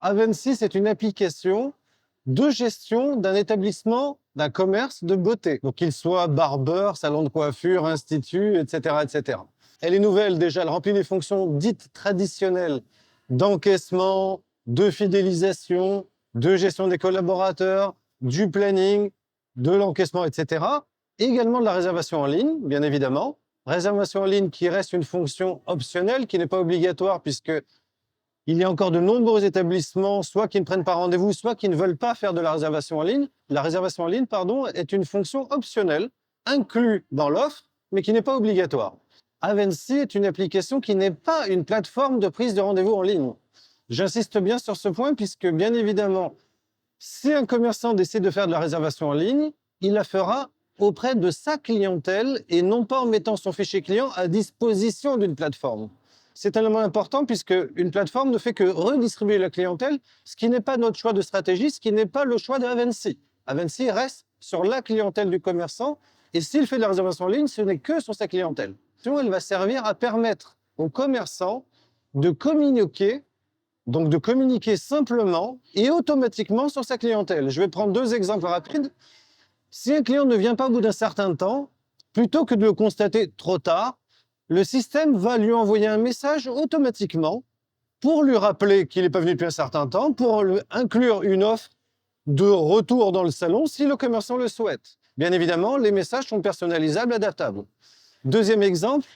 Avency, c'est une application de gestion d'un établissement, d'un commerce de beauté. Donc, qu'il soit barbeur, salon de coiffure, institut, etc., etc. Elle est nouvelle déjà, elle remplit les fonctions dites traditionnelles d'encaissement, de fidélisation, de gestion des collaborateurs, du planning, de l'encaissement, etc. Et également de la réservation en ligne, bien évidemment. Réservation en ligne qui reste une fonction optionnelle, qui n'est pas obligatoire puisque il y a encore de nombreux établissements, soit qui ne prennent pas rendez-vous, soit qui ne veulent pas faire de la réservation en ligne. La réservation en ligne, est une fonction optionnelle, inclue dans l'offre, mais qui n'est pas obligatoire. Avency est une application qui n'est pas une plateforme de prise de rendez-vous en ligne. J'insiste bien sur ce point puisque, bien évidemment, si un commerçant décide de faire de la réservation en ligne, il la fera auprès de sa clientèle et non pas en mettant son fichier client à disposition d'une plateforme. C'est un élément important puisque une plateforme ne fait que redistribuer la clientèle, ce qui n'est pas notre choix de stratégie, ce qui n'est pas le choix d'Avency. Avency reste sur la clientèle du commerçant et s'il fait de la réservation en ligne, ce n'est que sur sa clientèle. Elle va servir à permettre aux commerçants de communiquer, donc de communiquer simplement et automatiquement sur sa clientèle. Je vais prendre deux exemples rapides. Si un client ne vient pas au bout d'un certain temps, plutôt que de le constater trop tard, le système va lui envoyer un message automatiquement pour lui rappeler qu'il n'est pas venu depuis un certain temps, pour lui inclure une offre de retour dans le salon si le commerçant le souhaite. Bien évidemment, les messages sont personnalisables, adaptables. Deuxième exemple,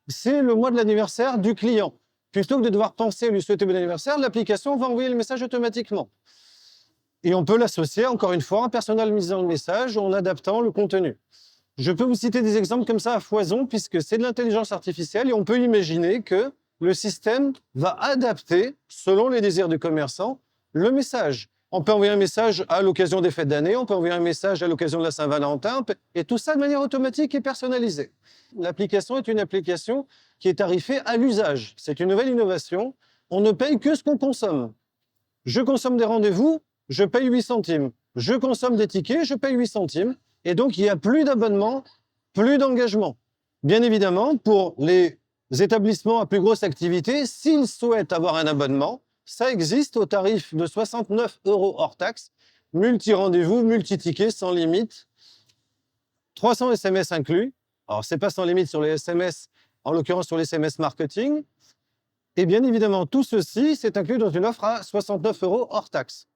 c'est le mois de l'anniversaire du client. Plutôt que de devoir penser à lui souhaiter bon anniversaire, l'application va envoyer le message automatiquement. Et on peut l'associer, encore une fois, en personnalisant le message, en adaptant le contenu. Je peux vous citer des exemples comme ça à foison, puisque c'est de l'intelligence artificielle et on peut imaginer que le système va adapter, selon les désirs du commerçant, le message. On peut envoyer un message à l'occasion des fêtes d'année, on peut envoyer un message à l'occasion de la Saint-Valentin, et tout ça de manière automatique et personnalisée. L'application est une application qui est tarifée à l'usage. C'est une nouvelle innovation. On ne paye que ce qu'on consomme. Je consomme des rendez-vous, je paye 8 centimes. Je consomme des tickets, je paye 8 centimes. Et donc, il n'y a plus d'abonnement, plus d'engagement. Bien évidemment, pour les établissements à plus grosse activité, s'ils souhaitent avoir un abonnement, ça existe au tarif de 69 € hors taxe, multi-rendez-vous, multi-tickets, sans limite, 300 SMS inclus. Alors, ce n'est pas sans limite sur les SMS, en l'occurrence sur les SMS marketing. Et bien évidemment, tout ceci, c'est inclus dans une offre à 69 € hors taxe.